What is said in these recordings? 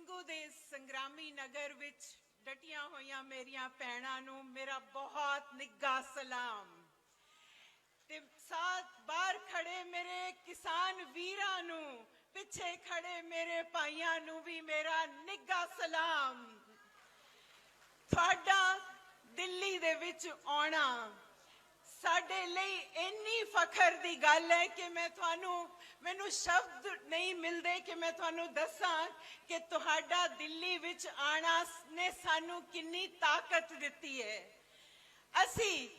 ਸਿੰਘੂ ਦੇ ਸੰਗਰਾਮੀ ਨਗਰ ਵਿੱਚ ਡਟੀਆਂ ਹੋਈਆਂ ਮੇਰੀਆਂ ਭੈਣਾਂ ਨੂੰ ਮੇਰਾ ਬਹੁਤ ਨਿੱਘਾ ਸਲਾਮ ਤੇ ਸਾਥ ਬਾਹਰ ਖੜੇ ਮੇਰੇ ਕਿਸਾਨ ਵੀਰਾਂ ਨੂੰ ਪਿੱਛੇ ਖੜੇ ਮੇਰੇ ਭਾਈਆਂ ਨੂੰ ਵੀ ਮੇਰਾ ਨਿੱਘਾ ਸਲਾਮ। ਤੁਹਾਡਾ ਦਿੱਲੀ ਦੇ ਵਿੱਚ ਆਉਣਾ ਸਾਡੇ ਲਈ ਇੰਨੀ ਫਖਰ ਦੀ ਗੱਲ ਹੈ ਕਿ ਮੈਨੂੰ ਸ਼ਬਦ ਨਹੀਂ ਮਿਲਦੇ ਕਿ ਮੈਂ ਤੁਹਾਨੂੰ ਦੱਸਾਂ ਕਿ ਤੁਹਾਡਾ ਦਿੱਲੀ ਵਿੱਚ ਆਣਾ ਨੇ ਸਾਨੂੰ ਕਿੰਨੀ ਤਾਕਤ ਦਿੱਤੀ ਹੈ। ਅਸੀਂ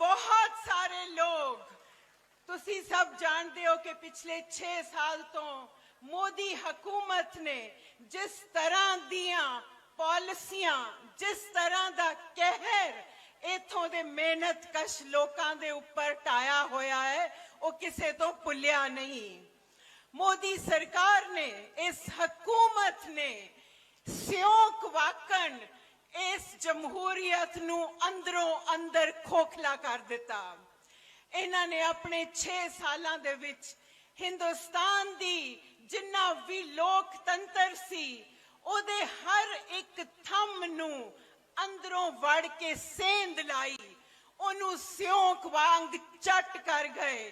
ਬਹੁਤ ਸਾਰੇ ਲੋਕ ਤੁਸੀਂ ਸਭ ਜਾਣਦੇ ਹੋ ਕਿ ਪਿਛਲੇ 6 ਸਾਲ ਤੋਂ ਮੋਦੀ ਹਕੂਮਤ ਨੇ ਜਿਸ ਤਰ੍ਹਾਂ ਦੀਆਂ ਪਾਲਿਸੀਆਂ ਜਿਸ ਤਰ੍ਹਾਂ ਦਾ ਕਹਿਰ इत्थों दे मेहनत कश लोकां दे उपर टाया होया है वो किसे तो भुलिया नहीं। मोदी सरकार ने इस हकूमत ने सियोंक वाकन इस जमहूरियत नू अंदरों अंदर खोखला कर दिता। इन्हां ने अपने 6 सालां दे विच हिंदुस्तान दी जिन्ना भी लोकतंत्र सी ओदे हर एक थंम नू अंदरों वड़ के सेंध लाई ओनू सियोंक वांग चट कर गए।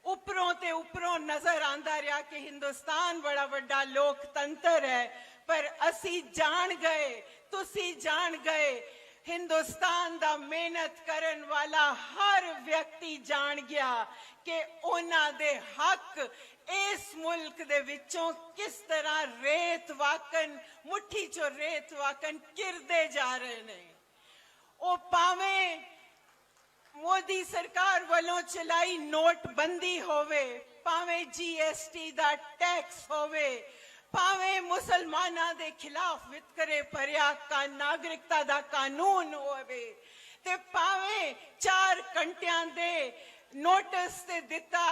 उपरों ते उपरों नजर आंदा रहा कि हिंदुस्तान बड़ा बड़ा लोकतंत्र है पर असी जान गए तुसी जान गए हिंदुस्तान दा मेहनत करन वाला हर व्यक्ति जान गया कि उन्हां दे हक इस मुल्क दे विचों किस तरह रेत वाकन मुट्ठी चो रेत वाकन किरदे जा रहे ने। ओ भावें मोदी सरकार वालों चलाई नोटबंदी होवे भावें GST दा टैक्स होवे भावें मुसलमानां दे खिलाफ वितकरे भरिया का नागरिकता दा कानून होवे ते भावें 4 घंटियां दे नोटिस ते दिता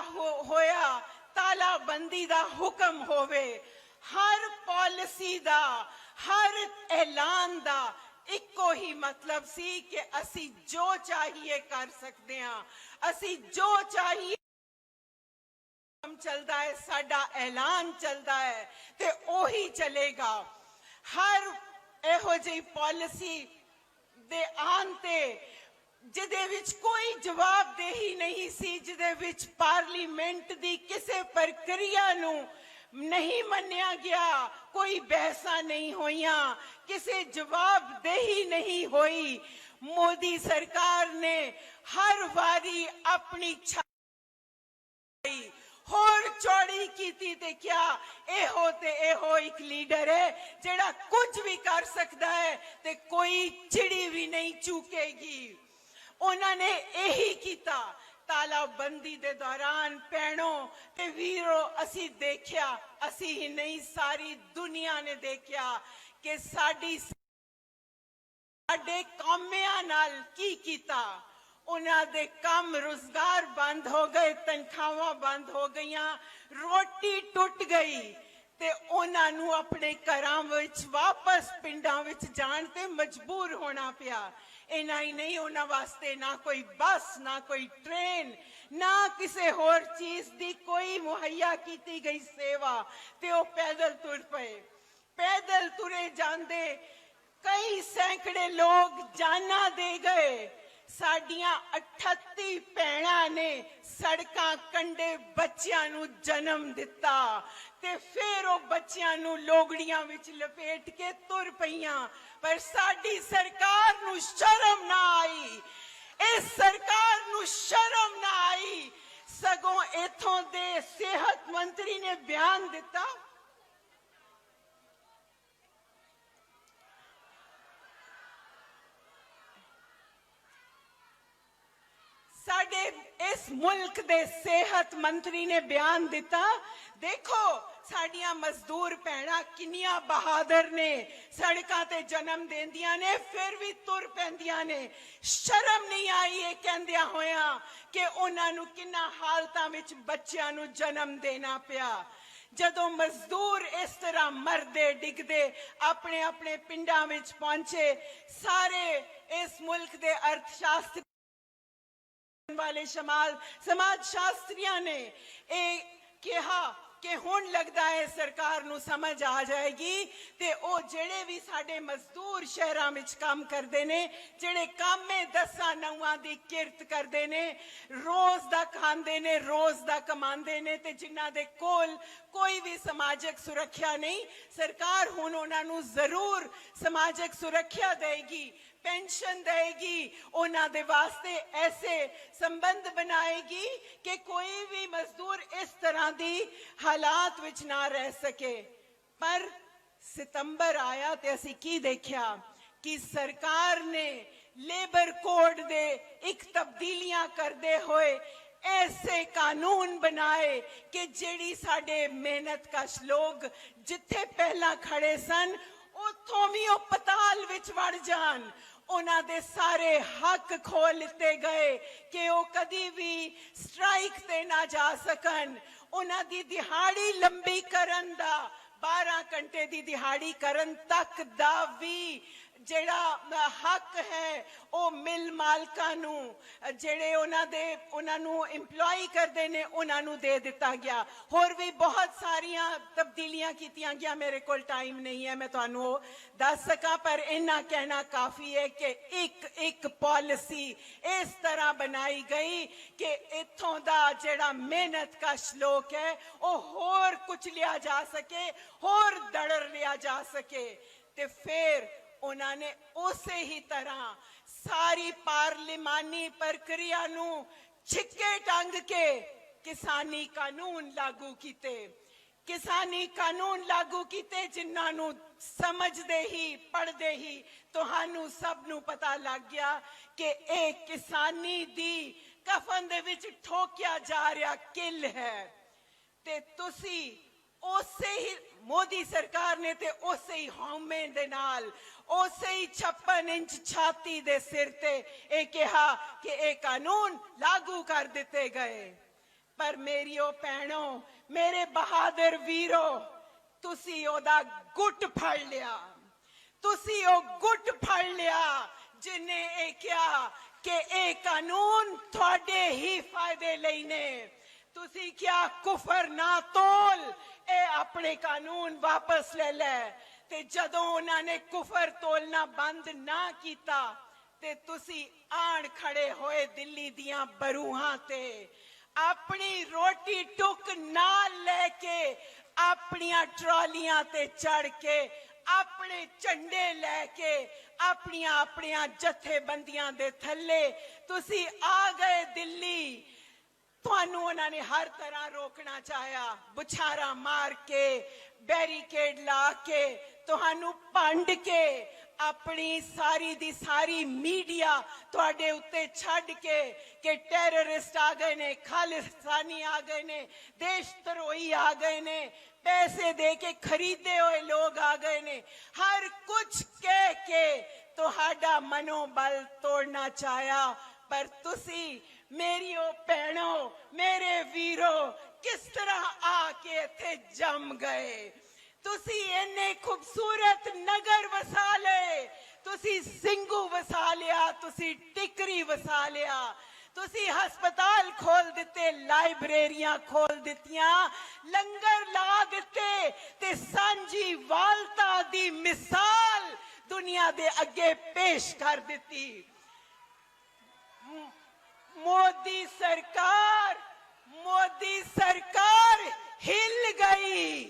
होया तालाबंदी दा हुक्म होवे हर पॉलिसी दा हर ऐलान दा इको ही मतलब सी कि असी जो चाहिए कर सकते हैं असी जो चाहिए चलता है साडा ऐलान चलता है ते ओही चलेगा। हर एहो जी पॉलिसी दे आंते जिदे विच कोई जवाबदेही नहीं सी जिदे विच पार्लीमेंट दी किसे प्रक्रिया नू नहीं मन्निया गया कोई बहसा नहीं होइया किसे जवाबदेही नहीं होई। मोदी सरकार ने हर वारी अपनी छाई होर चौड़ी कीती ते क्या एहो एक लीडर है जेड़ा कुछ भी कर सकता है ते कोई चिड़ी भी नहीं चूकेगी। उन्होंने यही किया तालाबंदी दे दौरान भैनों ते वीरों असी देखा असी ही नहीं सारी दुनिया ने देखा कि साडे कामियां नाल की कीता। उन्हां दे काम रोजगार बंद हो गए तनख्वाहां बंद हो गईयां रोटी टुट गई ते उन्हां नू अपने घरां विच वापस पिंडां विच जाण ते मजबूर होना पिया। इना ही नहीं उन्हां वास्ते ना कोई बस ना कोई ट्रेन ना किसी होर चीज दी कोई मुहैया की गई सेवा ते ओ पैदल तुर पे पैदल तुरे जांदे कई सैकड़े लोग जाना दे गए। साडियां 38 भैणां ने सड़कां कंडे बच्चियां नू जन्म दिता ते फिर ओ बच्चियां नू लोगड़ियां विच लपेट के तुर पईयां पर साडी सरकार नू शर्म ना आई। इस सरकार नू शर्म ना आई सगों इथों दे सेहत मंत्री ने बयान दिता साडे इस मुल्क दे सेहत मंत्री ने बयान दिता देखो साडियां मजदूर भैणां किन्नियां बहादुर ने सड़कां ते जन्म देंदियां ने फिर भी तुर पैंदियां ने। शर्म नहीं आई ये कहंदियां होया कि उन्हां नू किन्ना हालतां विच बच्चियां नू जन्म देना पिया। जदों मजदूर इस तरह मरदे डिगदे अपने अपने पिंडां विच पहुंचे सारे इस मुल्क दे अर्थशास्त्री वाले समाज शास्त्रियों ने कहा कि हुण लगदा है सरकार नूं समझ आ जाएगी ते ओ जेड़े भी साडे मजदूर शहरां विच काम करदे ने, जेड़े कामे 10-9 दी किरत करदे ने, रोज दा खांदे ने, रोज दा कमांदे ने ते जिन्हां दे कोल कोई भी समाजिक सुरक्षा नहीं, सरकार हुण उन्हां नूं जरूर समाजिक सुरक्षा देगी, पेंशन देगी, उन्हां दे वास्ते ऐसे संबंध बनाएगी कि कोई भी मजदूर इस तरह दी हालात विच ना रह सके। पर सितंबर आया ते असीं की देखिया कि सरकार ने लेबर कोड दे एक तब्दीलियां करदे होए ऐसे कानून बनाए कि जेड़ी साडे मेहनतकश लोग जिथे पहला खड़े सन उत्थों भी ओ पताल विच वड़ जान, उन्हां दे सारे हक खोल लिते गए कि वो कदी भी स्ट्राइक ते ना जा सकन, उन्हां दी दिहाड़ी लंबी करन दा 12 घंटे दी दिहाड़ी करन तक दा भी जेड़ा हक है वो मिल मालकां नूं जेड़े उन्हां नूं एम्प्लॉय करदे ने उन्हां नूं दे दिता गया। होर भी बहुत सारियां तब्दीलियां कीतियां गया, मेरे कोल टाइम नहीं है मैं तुहानूं दस सकां, पर इन्ना कहना काफी है कि एक पॉलिसी इस तरह बनाई गई कि इत्थों दा जेड़ा मेहनतकश लोग है वो होर कुचलिया जा सके, होर दड़र लिया जा सके। ते फिर उन्होंने उसे ही तरह सारी पार्लिमानी प्रक्रिया नूं छिक्के टंग के किसानी कानून लागू कीते, किसानी कानून लागू कीते जिन्हां नूं समझदे ही पढ़दे ही तुहानूं सब नूं पता लग गया कि एक किसानी दी कफन दे विच ठोकिया जा रहा किल है। ते तुसी उसे ही मोदी सरकार ने ते उसे ही हौमे दे नाल उसे ही 56 इंच छाती दे सिर ते ए कहा कि ए कानून लागू कर दिते गए। पर मेरियो भैणों, मेरे बहादुर वीरो, तुसी ओदा गुट फड़ लिया, तुसी ओ गुट फड़ लिया जिन्हें ए कहा कि ए कानून थोड़े ही फायदे लई ने। तुसी क्या कुफर ना तोल ए अपने कानून वापस ले ले, ते जदों उन्होंने कुफर तोलना बंद ना कीता ते तुसी आण खड़े होए दिल्ली दियां बरूहां ते अपनी रोटी टुक ना लेके अपनियां ट्रॉलियां ते चढ़ के अपने झंडे लेके अपनियां जथेबंदियां दे थल्ले तुसी आ गए दिल्ली। तुहानू उन्होंने हर तरह रोकना चाहा, बुछारा मार के, बैरिकेड ला के, तुहानू भंड के, अपनी सारी दी सारी मीडिया तुहाडे उत्ते छड्ड के कि टेररिस्ट आ गए ने, खालिस्तानी आ गए ने, देशद्रोही आ गए ने, पैसे दे के खरीदे हुए लोग आ गए ने, हर कुछ कह के तुहाडा मनोबल तोड़ना चाहा। पर तुसी मेरियो भैणों, मेरे वीरो, किस तरह आके इत्थे जम गए। तुसी इन्ने खूबसूरत नगर वसा ले, तुसी सिंघू वसा लिया, तुसी टिकरी वसा लिया, तुसी हस्पताल खोल दिते, लाइब्रेरियां खोल दितियां, लंगर ला दिते ते सांझी वालता दी मिसाल दुनिया दे अगे पेश कर दिती। मोदी सरकार हिल गई,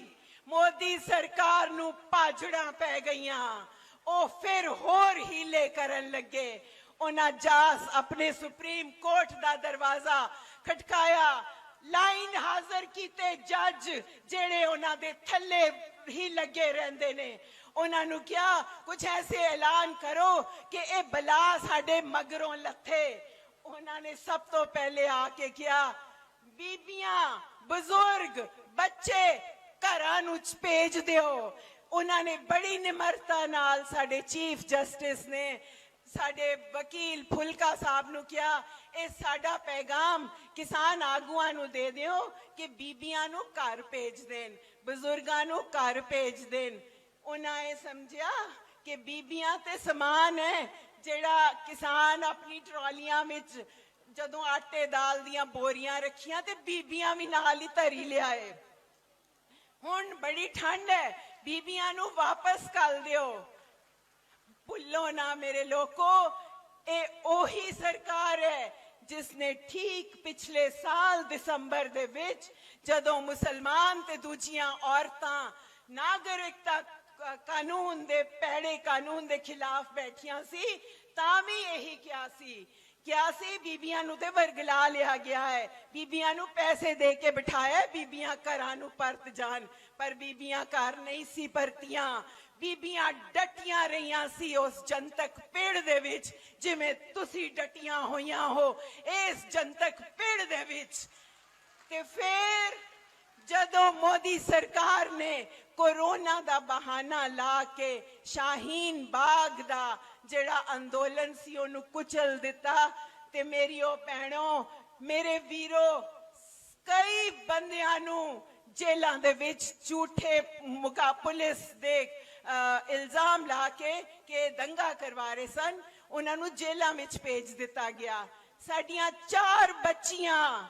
मोदी सरकार नू भाजड़ा पै गईयां, ओ फिर होर हीले करन लगे। उन्हां जास अपने सुप्रीम कोर्ट दा दरवाजा खटकाया, लाइन हाजिर कीते जज जेड़े उन्हां दे थल्ले ही लगे रहंदे ने, उन्हां नू क्या कुछ ऐसे ऐलान करो कि ए बला साडे मगरों लथे। उन्होंने सब तो पहले आके किया, बीबियां, बुजुर्ग, बच्चे घरां नू भेज दिओ। उन्होंने बड़ी निमरता नाल साडे चीफ जस्टिस ने साडे वकील फुलका साहब नू किया, ए साडा पैगाम किसान आगुआं नू दे दिओ कि बीबियां नू घर भेज देन, बुजुर्गां नू घर भेज देन। उन्हें समझिया कि बीबियां ते समान है जेड़ा किसान अपनी ट्रॉलियां विच जदों आटे दाल दियां बोरियां रखियां ते बीबियां भी नाल ही धरी लियाए। ਹੁਣ ਬੜੀ ਠੰਡ ਹੈ, ਬੀਬੀਆਂ ਨੂੰ ਵਾਪਸ ਕੱਲ ਦਿਓ। ਭੁੱਲੋ ਨਾ ਮੇਰੇ ਲੋਕੋ, ਇਹ ਉਹੀ ਸਰਕਾਰ ਹੈ ਜਿਸਨੇ ਠੀਕ ਪਿਛਲੇ ਸਾਲ ਦਸੰਬਰ ਦੇ ਵਿੱਚ ਜਦੋਂ ਮੁਸਲਮਾਨ ਤੇ ਦੂਜੀਆਂ ਔਰਤਾਂ ਨਾਗਰਿਕਤਾ ਕਾਨੂੰਨ ਦੇ ਪੈੜੇ ਕਾਨੂੰਨ ਦੇ ਖਿਲਾਫ ਬੈਠੀਆਂ ਸੀ ਤਾਂ ਵੀ ਇਹੀ ਕਿਹਾ ਸੀ ਬੀਬੀਆਂ ਨੂੰ ਤੇ ਵਰਗਲਾ ਲਿਆ ਗਿਆ ਹੈ, ਬੀਬੀਆਂ ਨੂੰ ਪੈਸੇ ਦੇ ਕੇ ਬਿਠਾਇਆ, ਬੀਬੀਆਂ ਘਰਾਂ ਨੂੰ ਪਰਤ ਜਾਣ। ਪਰ ਬੀਬੀਆਂ ਘਰ ਨਹੀਂ ਸੀ ਪਰਤੀਆਂ, ਬੀਬੀਆਂ ਡਟੀਆਂ ਰਹੀਆਂ ਸੀ ਉਸ ਜਨਤਕ ਪਿੜ ਦੇ ਵਿੱਚ, ਜਿਵੇਂ ਤੁਸੀਂ ਡਟੀਆਂ ਹੋਈਆਂ ਹੋ ਇਸ ਜਨਤਕ ਪਿੜ ਦੇ ਵਿੱਚ। ਤੇ ਫਿਰ ਜਦੋਂ ਮੋਦੀ ਸਰਕਾਰ ਨੇ ਕੋਰੋਨਾ ਦਾ ਬਹਾਨਾ ਲਾ ਕੇ ਸ਼ਾਹੀਨ ਬਾਗ ਦਾ ਜਿਹੜਾ ਅੰਦੋਲਨ ਸੀ ਉਹਨੂੰ ਕੁਚਲ ਦਿੱਤਾ, ਤੇ ਮੇਰੀਓ ਭੈਣੋ ਮੇਰੇ ਵੀਰੋ, ਕਈ ਬੰਦਿਆਂ ਨੂੰ ਜੇਲਾਂ ਦੇ ਵਿੱਚ ਝੂਠੇ ਪੁਲਿਸ ਦੇ ਇਲਜ਼ਾਮ ਲਾ ਕੇ ਦੰਗਾ ਕਰਵਾ ਰਹੇ ਸਨ, ਉਹਨਾਂ ਨੂੰ ਜੇਲਾਂ ਵਿੱਚ ਭੇਜ ਦਿੱਤਾ ਗਿਆ। ਸਾਡੀਆਂ 4 ਬੱਚੀਆਂ,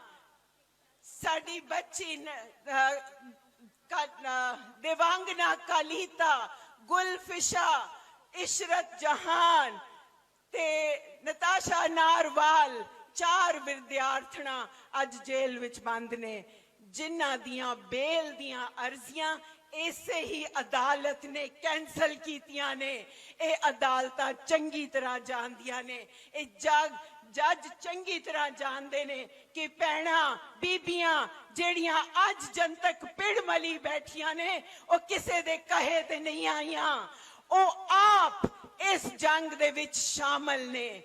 ਸਾਡੀ ਬੱਚੀ ਦੇਵਾਂਗਨਾ ਕਾਲੀਤਾ, ਗੁਲਫਿਸ਼ਾ, ਇਸ਼ਰਤ ਜਹਾਨ ਤੇ ਨਤਾਸ਼ਾ ਨਾਰਵਾਲ, 4 ਵਿਦਿਆਰਥਣਾਂ ਅੱਜ ਜੇਲ੍ਹ ਵਿੱਚ ਬੰਦ ਨੇ, ਜਿਨ੍ਹਾਂ ਦੀਆਂ ਬੇਲ ਦੀਆਂ ਅਰਜ਼ੀਆਂ ਇਸੇ ਹੀ ਅਦਾਲਤ ਨੇ ਕੈਂਸਲ ਕੀਤੀਆਂ ਨੇ। ਇਹ ਅਦਾਲਤਾਂ ਚੰਗੀ ਤਰ੍ਹਾਂ ਜਾਣਦੀਆਂ ਨੇ, ਇਹ ਜੱਜ ਚੰਗੀ ਤਰ੍ਹਾਂ ਜਾਣਦੇ ਨੇ ਕਿ ਭੈਣਾਂ ਬੀਬੀਆਂ ਜਿਹੜੀਆਂ ਅੱਜ ਜਨਤਕ ਪਿੜ ਮਲੀ ਬੈਠੀਆਂ ਨੇ ਉਹ ਕਿਸੇ ਦੇ ਕਹੇ ਤੇ ਨਹੀਂ ਆਈਆਂ, ਉਹ ਆਪ ਇਸ ਜੰਗ ਦੇ ਵਿੱਚ ਸ਼ਾਮਲ ਨੇ।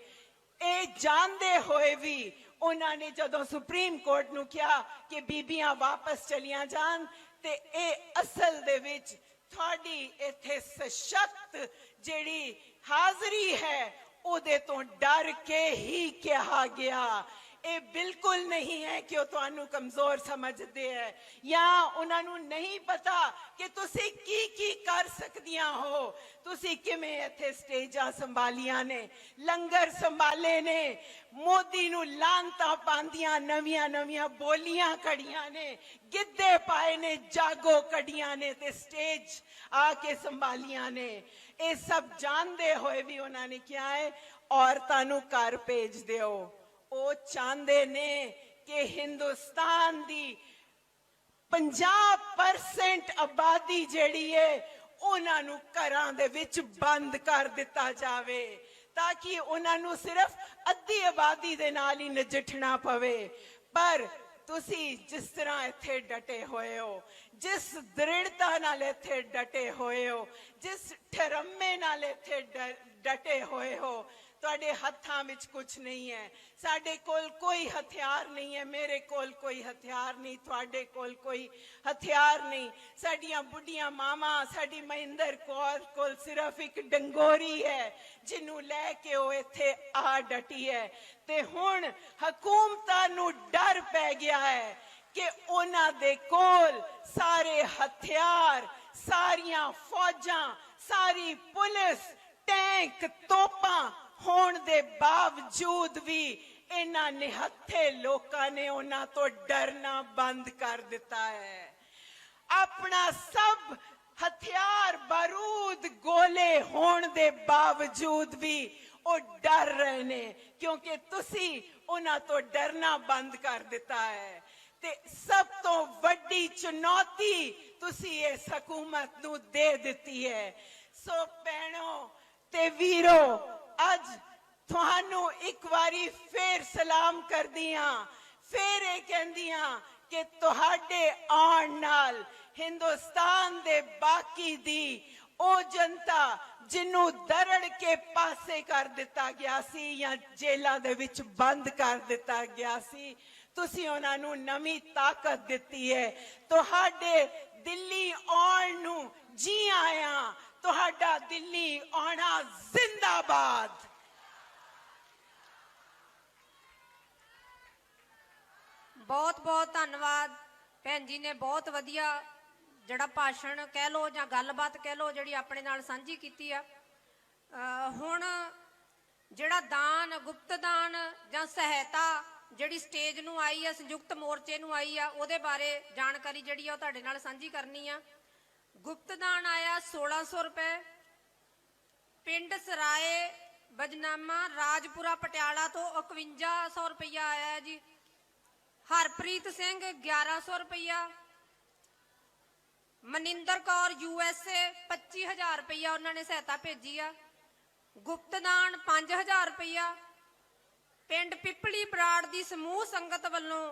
ਇਹ ਜਾਣਦੇ ਹੋਏ ਵੀ ਉਹਨਾਂ ਨੇ ਜਦੋਂ ਸੁਪਰੀਮ ਕੋਰਟ ਨੂੰ ਕਿਹਾ ਕਿ ਬੀਬੀਆਂ ਵਾਪਸ ਚਲੀਆਂ ਜਾਣ, ਤੇ ਇਹ ਅਸਲ ਦੇ ਵਿੱਚ ਤੁਹਾਡੀ ਇੱਥੇ ਸਸ਼ਕਤ ਜਿਹੜੀ ਹਾਜ਼ਰੀ ਹੈ ਉਹਦੇ ਤੋਂ ਡਰ ਕੇ ਹੀ ਕਿਹਾ ਗਿਆ। ਇਹ ਬਿਲਕੁਲ ਨਹੀਂ ਹੈ ਕਿ ਉਹ ਤੁਹਾਨੂੰ ਕਮਜ਼ੋਰ ਸਮਝਦੇ ਹੈ ਜਾਂ ਉਹਨਾਂ ਨੂੰ ਨਹੀਂ ਪਤਾ ਕਿ ਤੁਸੀਂ ਕੀ ਕਰ ਸਕਦੀਆਂ ਹੋ। ਤੁਸੀਂ ਕਿਵੇਂ ਇੱਥੇ ਸਟੇਜਾਂ ਸੰਭਾਲੀਆਂ ਨੇ, ਲੰਗਰ ਸੰਭਾਲੇ ਨੇ, ਮੋਦੀ ਨੂੰ ਲਾਂਤਾਂ ਪਾਉਂਦੀਆਂ ਨਵੀਆਂ ਬੋਲੀਆਂ ਕੜੀਆਂ ਨੇ, ਗਿੱਧੇ ਪਾਏ ਨੇ, ਜਾਗੋ ਕੱਢੀਆਂ ਨੇ ਤੇ ਸਟੇਜ ਆ ਕੇ ਸੰਭਾਲੀਆਂ ਨੇ। ਇਹ ਸਭ ਜਾਣਦੇ ਹੋਏ ਵੀ ਉਹਨਾਂ ਨੇ ਕਿਹਾ ਹੈ ਔਰਤਾਂ ਨੂੰ ਘਰ ਭੇਜ ਦਿਓ। ਉਹ ਚਾਹੁੰਦੇ ਨੇ ਕਿ ਹਿੰਦੁਸਤਾਨ ਦੀ 50% ਆਬਾਦੀ ਜਿਹੜੀ ਹੈ ਉਹਨਾਂ ਨੂੰ ਘਰਾਂ ਦੇ ਵਿੱਚ ਬੰਦ ਕਰ ਦਿੱਤਾ ਜਾਵੇ, ਤਾਂ ਕਿ ਉਹਨਾਂ ਨੂੰ ਸਿਰਫ ਅੱਧੀ ਆਬਾਦੀ ਦੇ ਨਾਲ ਹੀ ਨਜਿੱਠਣਾ ਪਵੇ। ਪਰ ਤੁਸੀਂ ਜਿਸ ਤਰ੍ਹਾਂ ਇੱਥੇ ਡਟੇ ਹੋਏ ਹੋ, ਜਿਸ ਦ੍ਰਿੜਤਾ ਨਾਲ ਇੱਥੇ ਡਟੇ ਹੋਏ ਹੋ, ਜਿਸ ਠਰਮੇ ਨਾਲ ਇੱਥੇ ਡਟੇ ਹੋਏ ਹੋ, ਤੁਹਾਡੇ ਹੱਥਾਂ ਵਿੱਚ ਕੁਝ ਨਹੀਂ ਹੈ। ਸਾਡੇ ਕੋਲ ਕੋਈ ਹਥਿਆਰ ਨਹੀਂ ਹੈ, ਮੇਰੇ ਕੋਲ ਕੋਈ ਹਥਿਆਰ ਨਹੀਂ, ਤੁਹਾਡੇ ਕੋਲ ਕੋਈ ਹਥਿਆਰ ਨਹੀਂ। ਸਾਡੀਆਂ ਬੁੱਢੀਆਂ ਮਾਵਾਂ, ਸਾਡੀ ਮਹਿੰਦਰ ਕੌਰ ਕੋਲ ਸਿਰਫ ਇੱਕ ਡੰਗੋਰੀ ਹੈ ਜਿਹਨੂੰ ਲੈ ਕੇ ਉਹ ਇੱਥੇ ਆ ਡਟੀ ਹੈ। ਤੇ ਹੁਣ ਹਕੂਮਤਾਂ ਨੂੰ ਡਰ ਪੈ ਗਿਆ ਹੈ ਕਿ ਉਹਨਾਂ ਦੇ ਕੋਲ ਸਾਰੇ ਹਥਿਆਰ, ਸਾਰੀਆਂ ਫੌਜਾਂ, ਸਾਰੀ ਪੁਲਿਸ, ਟੈਂਕ, ਤੋਪਾਂ ਹੋਣ ਦੇ ਬਾਵਜੂਦ ਵੀ ਇਹਨਾਂ ਨਿਹੱਥੇ ਲੋਕਾਂ ਨੇ ਉਹਨਾਂ ਤੋਂ ਡਰਨਾ ਬੰਦ ਕਰ ਦਿੱਤਾ ਹੈ। ਆਪਣਾ ਸਭ ਹਥਿਆਰ, ਬਾਰੂਦ, ਗੋਲੇ ਹੋਣ ਦੇ ਬਾਵਜੂਦ ਵੀ ਉਹ ਡਰ ਰਹੇ ਨੇ, ਕਿਉਂਕਿ ਤੁਸੀਂ ਉਹਨਾਂ ਤੋਂ ਡਰਨਾ ਬੰਦ ਕਰ ਦਿੱਤਾ ਹੈ। ਤੇ ਸਭ ਤੋਂ ਵੱਡੀ ਚੁਣੌਤੀ ਤੁਸੀਂ ਇਸ ਹਕੂਮਤ ਨੂੰ ਦੇ ਦਿੱਤੀ ਹੈ। ਸੋ ਭੈਣੋ ਤੇ ਵੀਰੋ, ਅੱਜ ਤੁਹਾਨੂੰ ਇੱਕ ਵਾਰੀ ਫੇਰ ਸਲਾਮ ਕਰਦੀਆਂ, ਫੇਰ ਇਹ ਕਹਿੰਦੀਆਂ ਕਿ ਤੁਹਾਡੇ ਆਉਣ ਨਾਲ ਹਿੰਦੁਸਤਾਨ ਦੇ ਬਾਕੀ ਦੀ ਉਹ ਜਨਤਾ ਜਿਹਨੂੰ ਦਰੜ ਕੇ ਪਾਸੇ ਕਰ ਦਿੱਤਾ ਗਿਆ ਸੀ ਜਾਂ ਜੇਲਾਂ ਦੇ ਵਿੱਚ ਬੰਦ ਕਰ ਦਿੱਤਾ ਗਿਆ ਸੀ, ਤੁਸੀਂ ਉਹਨਾਂ ਨੂੰ ਨਵੀਂ ਤਾਕਤ ਦਿੱਤੀ ਹੈ। ਤੁਹਾਡੇ ਦਿੱਲੀ ਆਉਣ ਨੂੰ ਜੀ ਆਇਆਂ, ਤੁਹਾਡਾ ਦਿੱਲੀ ਆਉਣਾ ਜ਼ਿੰਦਾਬਾਦ। ਬਹੁਤ ਬਹੁਤ ਧੰਨਵਾਦ ਭੈਣ ਜੀ ਨੇ, ਬਹੁਤ ਵਧੀਆ ਜਿਹੜਾ ਭਾਸ਼ਣ ਕਹਿ ਲੋ ਜਾਂ ਗੱਲਬਾਤ ਕਹਿ ਲੋ ਜਿਹੜੀ ਆਪਣੇ ਨਾਲ ਸਾਂਝੀ ਕੀਤੀ ਆ। ਹੁਣ ਜਿਹੜਾ ਦਾਨ, ਗੁਪਤ ਦਾਨ ਜਾਂ ਸਹਾਇਤਾ ਜਿਹੜੀ ਸਟੇਜ ਨੂੰ ਆਈ ਆ, ਸੰਯੁਕਤ ਮੋਰਚੇ ਨੂੰ ਆਈ ਆ, ਉਹਦੇ ਬਾਰੇ ਜਾਣਕਾਰੀ ਜਿਹੜੀ ਆ ਉਹ ਤੁਹਾਡੇ ਨਾਲ ਸਾਂਝੀ ਕਰਨੀ ਆ। ਗੁਪਤਦਾਨ ਆਇਆ 1600 ਰੁਪਏ। ਪਿੰਡ ਸਰਾਏ ਬਜਨਾਮਾ ਰਾਜਪੁਰਾ ਪਟਿਆਲਾ ਤੋਂ 5100 ਰੁਪਇਆ ਆਇਆ ਜੀ। ਹਰਪ੍ਰੀਤ ਸਿੰਘ 1100 ਰੁਪਇਆ। ਮਨਿੰਦਰ ਕੌਰ USA 25000 ਰੁਪਇਆ ਉਹਨਾਂ ਨੇ ਸਹਾਇਤਾ ਭੇਜੀ ਆ। ਗੁਪਤਦਾਨ 5000 ਰੁਪਇਆ। ਪਿੰਡ ਪਿਪਲੀ ਬਰਾੜ ਦੀ ਸਮੂਹ ਸੰਗਤ ਵੱਲੋਂ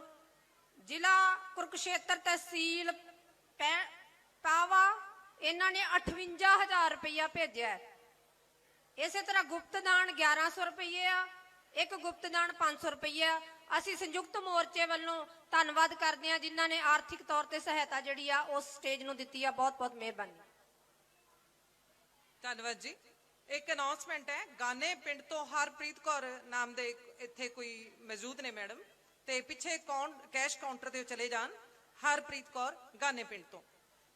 ਜ਼ਿਲ੍ਹਾ ਕੁਰੂਕਸ਼ੇਤਰ ਤਹਿਸੀਲ ਪਾਵਾ ਇਹਨਾਂ ਨੇ 58000 ਰੁਪਇਆ ਭੇਜਿਆ। ਇਸੇ ਤਰ੍ਹਾਂ ਗੁਪਤਦਾਨ 1100 ਰੁਪਏ ਆ। ਇੱਕ ਗੁਪਤਦਾਨ 500 ਰੁਪਏ ਆ। ਅਸੀਂ ਸੰਯੁਕਤ ਮੋਰਚੇ ਵੱਲੋਂ ਧੰਨਵਾਦ ਕਰਦੇ ਹਾਂ ਜਿਨ੍ਹਾਂ ਨੇ ਆਰਥਿਕ ਤੌਰ ਤੇ ਸਹਾਇਤਾ ਜਿਹੜੀ ਆ ਉਸ ਸਟੇਜ ਨੂੰ ਦਿੱਤੀ ਆ। ਬਹੁਤ ਬਹੁਤ ਮਿਹਰਬਾਨੀ। ਧੰਨਵਾਦ ਜੀ। ਇੱਕ ਅਨਾਉਂਸਮੈਂਟ ਹੈ, ਗਾਨੇ ਪਿੰਡ ਤੋਂ ਹਰਪ੍ਰੀਤ ਕੌਰ ਨਾਮ ਦੇ ਇੱਥੇ ਕੋਈ ਮੌਜੂਦ ਨੇ ਮੈਡਮ, ਤੇ ਪਿੱਛੇ ਕੈਸ਼ ਕਾਊਂਟਰ ਤੇ ਚਲੇ ਜਾਣ। ਹਰਪ੍ਰੀਤ ਕੌਰ ਗਾਨੇ ਪਿੰਡ ਤੋਂ।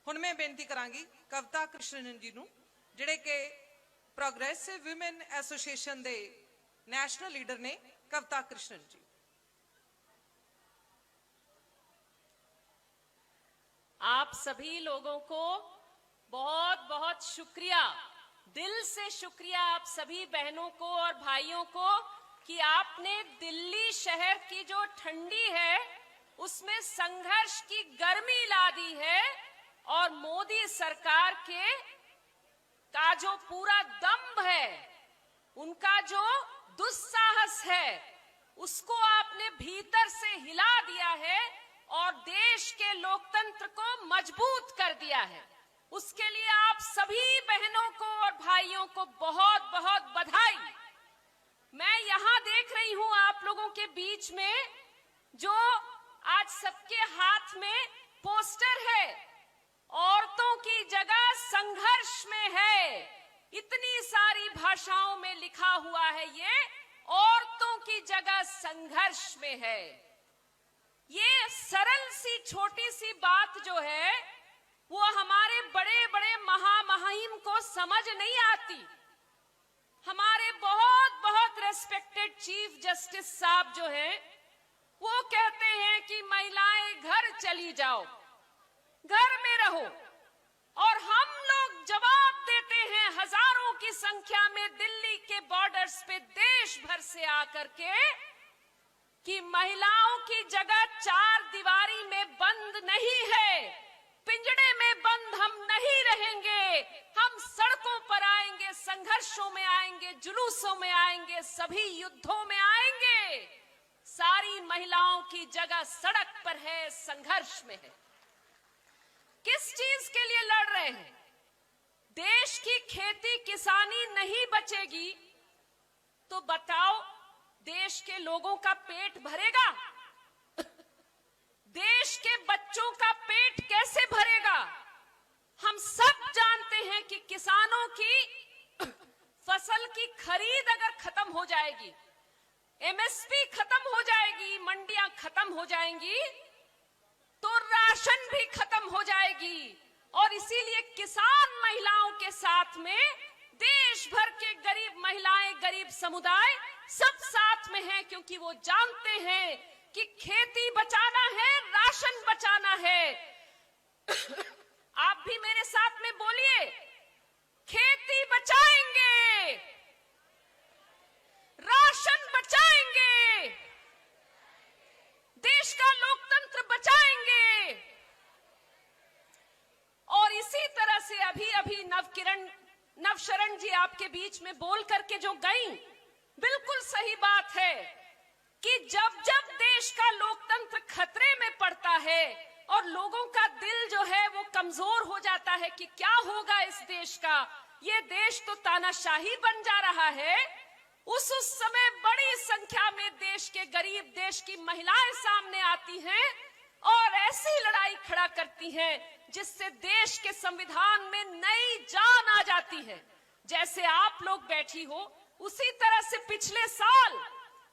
ਹੁਣ ਮੈਂ ਬੇਨਤੀ ਕਰਾਂਗੀ ਕਵਿਤਾ ਕ੍ਰਿਸ਼ਨਨ ਜੀ ਨੂੰ, ਜਿਹੜੇ ਕਿ प्रोग्रेसिव वुमेन एसोसिएशन दे नेशनल लीडर ने। कविता कृष्णन जी। आप सभी लोगों को बहुत बहुत शुक्रिया, दिल से शुक्रिया आप सभी बहनों को और भाइयों को कि आपने दिल्ली शहर की जो ठंडी है उसमें संघर्ष की गर्मी ला दी है और मोदी सरकार के का जो पूरा दम्भ है, उनका जो दुस्साहस है, उसको आपने भीतर से हिला दिया है और देश के लोकतंत्र को मजबूत कर दिया है। उसके लिए आप सभी बहनों को और भाइयों को बहुत बहुत बधाई। मैं यहां देख रही हूं आप लोगों के बीच में जो आज सबके हाथ में पोस्टर है, औरतों की जगह संघर्ष में है। इतनी सारी भाषाओं में लिखा हुआ है, ये औरतों की जगह संघर्ष में है। ये सरल सी छोटी सी बात जो है वो हमारे बड़े बड़े महामहिम को समझ नहीं आती। हमारे बहुत बहुत रेस्पेक्टेड चीफ जस्टिस साहब जो है वो कहते हैं कि महिलाएं घर चली जाओ, घर में रहो, और हम लोग जवाब देते हैं हजारों की संख्या में दिल्ली के बॉर्डर्स पे देश भर से आकर के कि महिलाओं की जगह चार दीवारी में बंद नहीं है, पिंजड़े में बंद हम नहीं रहेंगे। हम सड़कों पर आएंगे, संघर्षों में आएंगे, जुलूसों में आएंगे, सभी युद्धों में आएंगे। सारी महिलाओं की जगह सड़क पर है, संघर्ष में है। किस चीज के लिए लड़ रहे हैं? देश की खेती किसानी नहीं बचेगी तो बताओ देश के लोगों का पेट भरेगा? देश के बच्चों का पेट कैसे भरेगा? हम सब जानते हैं कि किसानों की फसल की खरीद अगर खत्म हो जाएगी, MSP खत्म हो जाएगी, मंडियां खत्म हो जाएंगी, तो राशन भी खत्म हो जाएगी। और इसीलिए किसान महिलाओं के साथ में देश भर के गरीब महिलाएं, गरीब समुदाय सब साथ में हैं, क्योंकि वो जानते हैं कि खेती बचाना है, राशन बचाना है। आप भी मेरे साथ में बोलिए, खेती बचाएंगे, राशन बचाएंगे, देश का लोकतंत्र बचाएंगे। और इसी तरह से अभी अभी नवशरण जी आपके बीच में बोल करके जो गई, बिल्कुल सही बात है कि जब जब देश का लोकतंत्र खतरे में पड़ता है और लोगों का दिल जो है वो कमजोर हो जाता है कि क्या होगा इस देश का, ये देश तो तानाशाही बन जा रहा है, उस समय बड़ी संख्या में देश के गरीब, देश की महिलाएं सामने आती हैं और ऐसी लड़ाई खड़ा करती हैं जिससे देश के संविधान में नई जान आ जाती है। जैसे आप लोग बैठी हो, उसी तरह से पिछले साल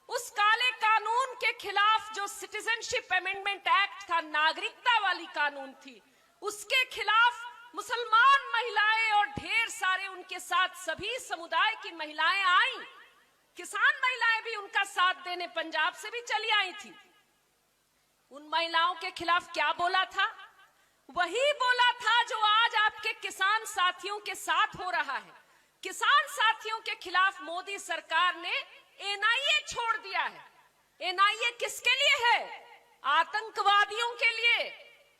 उस काले कानून के खिलाफ जो सिटीजनशिप अमेंडमेंट एक्ट था, नागरिकता वाली कानून थी, उसके खिलाफ मुसलमान महिलाएं और ढेर सारे उनके साथ सभी समुदाय की महिलाएं आई किसान महिलाएं भी उनका साथ देने पंजाब से भी चली आई थी। उन महिलाओं के खिलाफ क्या बोला था? वही बोला था जो आज आपके किसान साथियों के साथ हो रहा है। किसान साथियों के खिलाफ मोदी सरकार ने एनआईए छोड़ दिया है। एनआईए किसके लिए है? आतंकवादियों के लिए।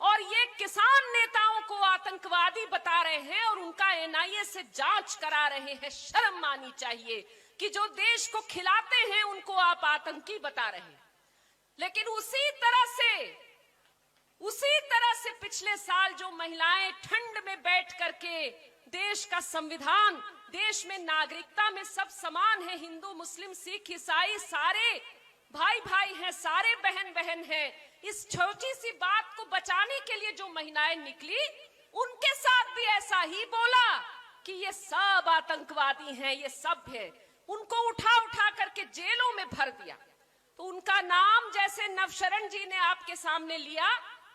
और ये किसान नेताओं को आतंकवादी बता रहे हैं और उनका एनआईए से जांच करा रहे हैं। शर्म मानी चाहिए कि जो देश को खिलाते हैं उनको आप आतंकी बता रहे हैं। लेकिन उसी तरह से पिछले साल जो महिलाएं ठंड में बैठ करके देश का संविधान, देश में नागरिकता में सब समान है, हिंदू मुस्लिम सिख ईसाई सारे भाई भाई हैं, सारे बहन बहन हैं, इस छोटी सी बात को बचाने के लिए जो महिलाएं निकली, उनके साथ भी ऐसा ही बोला कि ये सब आतंकवादी हैं, ये सब है। उनको उठा उठा करके जेलों में भर दिया। तो उनका नाम जैसे नवशरण जी ने आपके सामने लिया,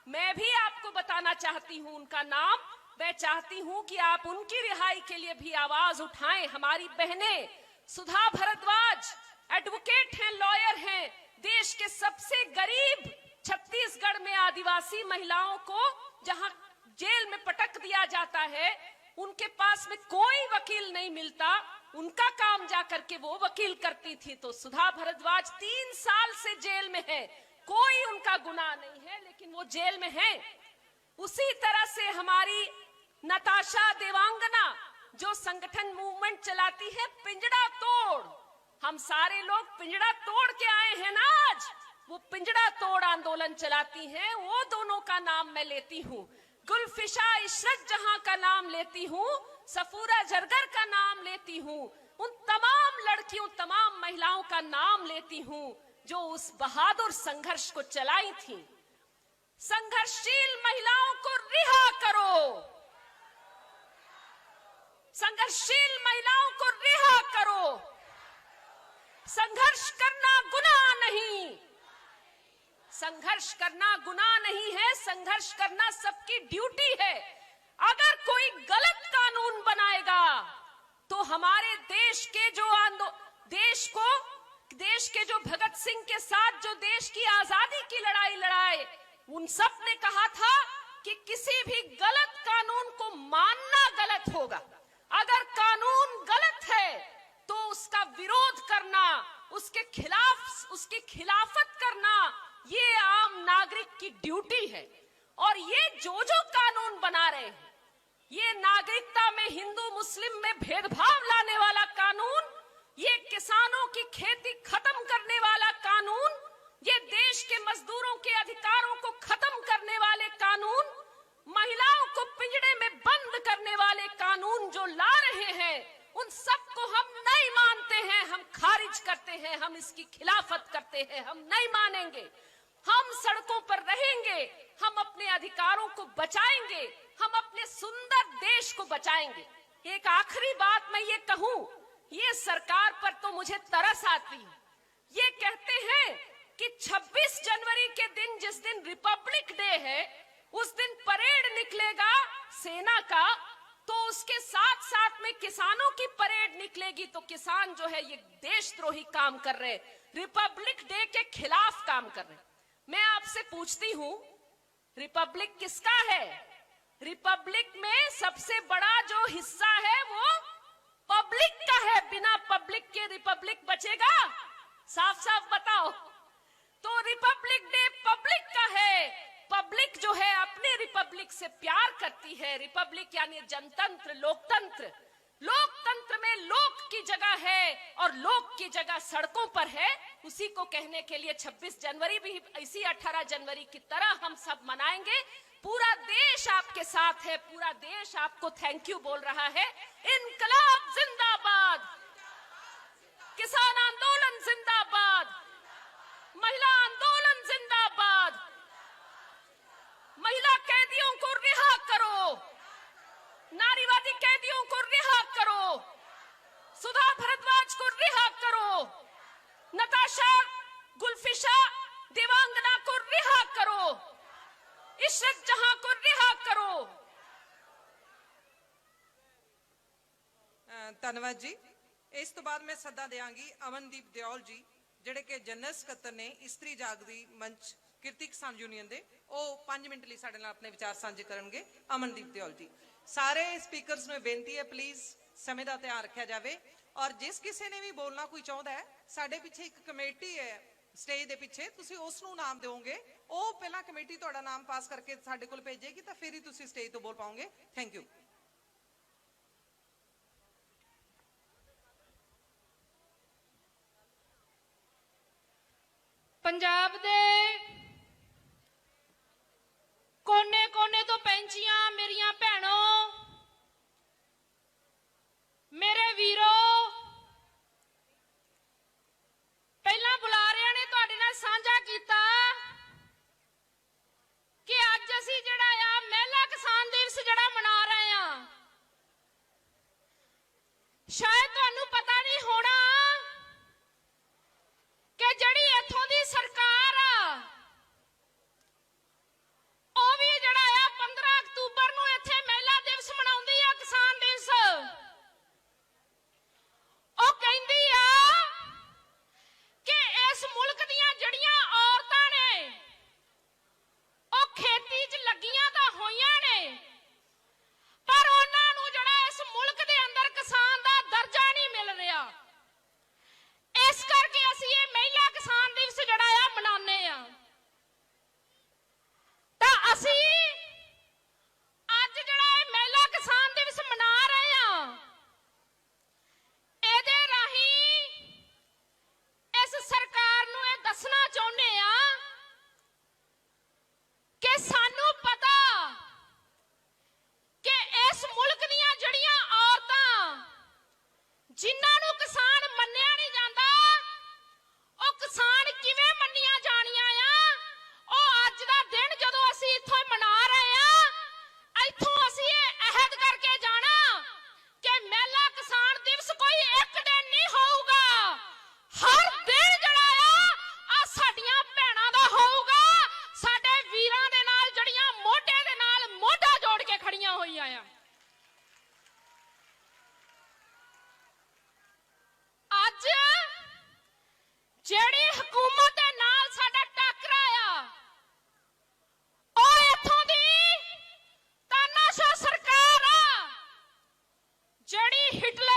मैं भी आपको बताना चाहती हूं उनका नाम। मैं चाहती हूं कि आप उनकी रिहाई के लिए भी आवाज उठाएं। हमारी बहनें सुधा भारद्वाज एडवोकेट हैं, लॉयर हैं, देश के सबसे गरीब छत्तीसगढ़ में आदिवासी महिलाओं को जहां जेल में पटक दिया जाता है, उनके पास में कोई वकील नहीं मिलता, उनका काम जाकर के वो वकील करती थी। तो सुधा भारद्वाज 3 साल से जेल में है, कोई उनका गुनाह नहीं है, लेकिन वो जेल में है। उसी तरह से हमारी नताशा देवांगना जो संगठन मूवमेंट चलाती है पिंजड़ा तोड़, हम सारे लोग पिंजड़ा तोड़ के आए हैं ना आज, वो पिंजड़ा तोड़ आंदोलन चलाती हैं। वो दोनों का नाम मैं लेती हूँ, गुलफिशा इशरत जहां का नाम लेती हूँ, सफूरा जरगर का नाम लेती हूँ, उन तमाम लड़कियों तमाम महिलाओं का नाम लेती हूँ जो उस बहादुर संघर्ष को चलाई थी। संघर्षशील महिलाओं को रिहा करो, संघर्षशील महिलाओं को रिहा करो। संघर्ष करना गुनाह नहीं, संघर्ष करना गुनाह नहीं है, संघर्ष करना सबकी ड्यूटी है। अगर कोई गलत कानून बनाएगा तो हमारे देश के जो देश के जो भगत सिंह के साथ जो देश की आजादी की लड़ाई लड़ाए, उन सब ने कहा था कि किसी भी गलत कानून को मानना गलत होगा। अगर कानून गलत है तो उसका विरोध करना, उसके खिलाफ उसकी खिलाफत करना, ये आम नागरिक की ड्यूटी है। और ये जो कानून बना रहे हैं, ये नागरिकता में हिंदू मुस्लिम में भेदभाव लाने वाला कानून, ये किसानों की खेती खत्म करने वाला कानून, ये देश के मजदूरों के अधिकारों को खत्म करने वाले कानून, महिलाओं को पिंजड़े में बंद करने वाले कानून जो ला रहे हैं, उन सबको हम नहीं मानते हैं, हम खारिज करते हैं, हम इसकी खिलाफत करते हैं, हम नहीं मानेंगे। हम सड़कों पर रहेंगे, हम अपने अधिकारों को बचाएंगे, हम अपने सुंदर देश को बचाएंगे। एक आखिरी बात मैं ये कहूं, ये सरकार पर तो मुझे तरस आती है। ये कहते हैं कि 26 जनवरी के दिन, जिस दिन रिपब्लिक डे है, उस दिन परेड निकलेगा सेना का, तो उसके साथ साथ में किसानों की परेड निकलेगी। तो किसान जो है ये देशद्रोही काम कर रहे, रिपब्लिक डे के खिलाफ काम कर रहे। मैं आपसे पूछती हूँ, रिपब्लिक किसका है? रिपब्लिक में सबसे बड़ा जो हिस्सा है वो पब्लिक का है। बिना पब्लिक के रिपब्लिक बचेगा? साफ साफ बताओ। तो रिपब्लिक डे पब्लिक का है। पब्लिक जो है अपने रिपब्लिक से प्यार करती है। रिपब्लिक यानी जनतंत्र, लोकतंत्र। लोकतंत्र में लोक की जगह है और लोक की जगह सड़कों पर है। उसी को कहने के लिए 26 जनवरी भी इसी 18 जनवरी की तरह हम सब मनाएंगे। पूरा देश आपके साथ है, पूरा देश आपको थैंक यू बोल रहा है। इनकलाब जिंदाबाद, किसान आंदोलन जिंदाबाद, महिला आंदोलन जिंदाबाद, महिला कैदियों को रिहा करो, नारीवादी कैदियों को रिहा करो, सुधा भारद्वाज को रिहा करो, नताशा, गुलफिशा, देवांगना को रिहा करो, इशरत जहां को रिहा करो। ਧੰਨਵਾਦ ਜੀ। ਇਸ ਤੋਂ ਬਾਅਦ ਮੈਂ ਸੱਦਾ ਦਿਆਂਗੀ ਅਮਨਦੀਪ ਦਿਓਲ ਜੀ, ਜਿਹੜੇ ਕਿ ਜਨਰਲ ਸਕੱਤਰ ਨੇ ਇਸਤਰੀ ਜਾਗਦੀ ਮੰਚ ਕਿਰਤੀ ਕਿਸਾਨ ਯੂਨੀਅਨ ਦੇ। ਉਹ 5 ਮਿੰਟ ਲਈ ਸਾਡੇ ਨਾਲ ਆਪਣੇ ਵਿਚਾਰ ਸਾਂਝੇ ਕਰਨਗੇ। ਅਮਨਦੀਪ ਦਿਓਲ ਜੀ। ਸਾਰੇ ਸਪੀਕਰਸ ਨੂੰ ਬੇਨਤੀ ਹੈ ਪਲੀਜ਼ ਸਮੇਂ ਦਾ ਧਿਆਨ ਰੱਖਿਆ ਜਾਵੇ, ਔਰ ਜਿਸ ਕਿਸੇ ਨੇ ਵੀ ਬੋਲਣਾ ਕੋਈ ਚਾਹੁੰਦਾ ਹੈ, ਸਾਡੇ ਪਿੱਛੇ ਇੱਕ ਕਮੇਟੀ ਹੈ ਸਟੇਜ ਦੇ ਪਿੱਛੇ, ਤੁਸੀਂ ਉਸ ਨੂੰ ਨਾਮ ਦਿਓਗੇ। ਉਹ ਪਹਿਲਾਂ ਕਮੇਟੀ ਤੁਹਾਡਾ ਨਾਮ ਪਾਸ ਕਰਕੇ ਸਾਡੇ ਕੋਲ ਭੇਜੇਗੀ, ਤਾਂ ਫਿਰ ਹੀ ਤੁਸੀਂ ਸਟੇਜ ਤੋਂ ਬੋਲ ਪਾਓਗੇ। Thank you. ਪੰਜਾਬ ਦੇ ਕੋਨੇ-ਕੋਨੇ ਤੋਂ ਪੈਂਚੀਆਂ ਮੇਰੀਆਂ ਭੈਣੋ, ਮੇਰੇ ਵੀਰੋ, ਪਹਿਲਾਂ ਬੁਲਾਰਿਆਂ ਨੇ ਤੁਹਾਡੇ ਨਾਲ ਸਾਂਝਾ ਕੀਤਾ ਕਿ ਅੱਜ ਅਸੀਂ ਜਿਹੜਾ ਆ ਮਹਿਲਾ ਕਿਸਾਨ ਦਿਵਸ ਜਿਹੜਾ ਮਨਾ ਰਹੇ ਆ। ਸ਼ਾਇਦ ਤੁਹਾਨੂੰ ਪਤਾ ਨਹੀਂ ਹੋਣਾ ਕਿ ਜਿਹੜੀ ਇੱਥੋਂ ਦੀ ਸਰਕਾਰ ਆ, ਉਹ ਵੀ ਜਿਹੜਾ ਆ 15 ਅਕਤੂਬਰ ਨੂੰ ਇੱਥੇ ਮਹਿਲਾ ਦਿਵਸ ਮਨਾਉਂਦੀ ਆ, ਕਿਸਾਨ ਦਿਵਸ। ਉਹ ਕਹਿੰਦੀ ਆ ਕਿ ਇਸ ਮੁਲਕ ਦੀਆਂ ਜਿਹੜੀਆਂ ਔਰਤਾਂ ਨੇ ਉਹ ਖੇਤੀ 'ਚ ਲੱਗੀਆਂ ਤਾਂ ਹੋਈਆਂ ਨੇ, ਪਰ ਉਹਨਾਂ ਨੂੰ ਜਿਹੜਾ ਇਸ ਮੁਲਕ ਦੇ ਅੰਦਰ ਕਿਸਾਨ ਦਾ ਦਰਜਾ ਨਹੀਂ ਮਿਲ ਰਿਹਾ। ਇਸ ਕਰਕੇ ਅਸੀਂ ਇਹ ਮਹਿਲਾ ਕਿਸਾਨ ਦਿਵਸ ਜਿਹੜਾ ਆ ਮਨਾਉਂਦੇ ਆ। ਤਾਂ ਅਸੀਂ ਅੱਜ ਜਿਹੜਾ ਇਹ ਮਹਿਲਾ ਕਿਸਾਨ ਦਿਵਸ ਮਨਾ ਰਹੇ ਆ, ਇਹਦੇ ਰਾਹੀਂ ਇਸ ਸਰਕਾਰ ਨੂੰ ਇਹ ਦੱਸਣਾ ਚਾਹੁੰਦੇ ਆ ਕਿ ਸਾਨੂੰ ਪਤਾ ਕਿ ਇਸ ਮੁਲਕ ਦੀਆਂ ਜਿਹੜੀਆਂ ਔਰਤਾਂ ਜਿਨ੍ਹਾਂ ਨੂੰ ਕਿਸਾਨ ਮੰਨਿਆ ਨਹੀਂ ਜਾਂਦਾ, ਉਹ ਕਿਸਾਨ ਕਿਵੇਂ ਮੰਨੀਆਂ ਜਾਣੀਆਂ ਆ। ਉਹ ਅੱਜ ਦਾ ਦਿਨ ਜਦੋਂ ਅਸੀਂ ਇੱਥੋਂ ਮਨਾ ਰਹੇ ਆ, ਇੱਥੋਂ ਅਸੀਂ ਇਹ ਅਹਿਦ ਕਰਕੇ ਜਾਣਾ ਕਿ ਮਹਿਲਾ ਕਿਸਾਨ ਦਿਵਸ ਕੋਈ ਇੱਕ ਦਿਨ ਨਹੀਂ ਹੋਊਗਾ, ਹਰ ਦਿਨ ਜਿਹੜਾ ਆ ਸਾਡੀਆਂ ਭੈਣਾਂ ਦਾ ਹੋਊਗਾ, ਸਾਡੇ ਵੀਰਾਂ ਦੇ ਨਾਲ ਜਿਹੜੀਆਂ ਮੋਢੇ ਦੇ ਨਾਲ ਮੋਢਾ ਜੋੜ ਕੇ ਖੜੀਆਂ ਹੋਈਆਂ ਆ। ਅੱਜ ਜਿਹੜੀ ਹਕੂਮਤ ਦੇ ਨਾਲ ਸਾਡਾ ਟੱਕਰਾ ਆ, ਉਹ ਇੱਥੋਂ ਦੀ ਤਾਨਾਸ਼ਾਹ ਸਰਕਾਰ ਆ, ਜਿਹੜੀ ਹਿਟਲਰ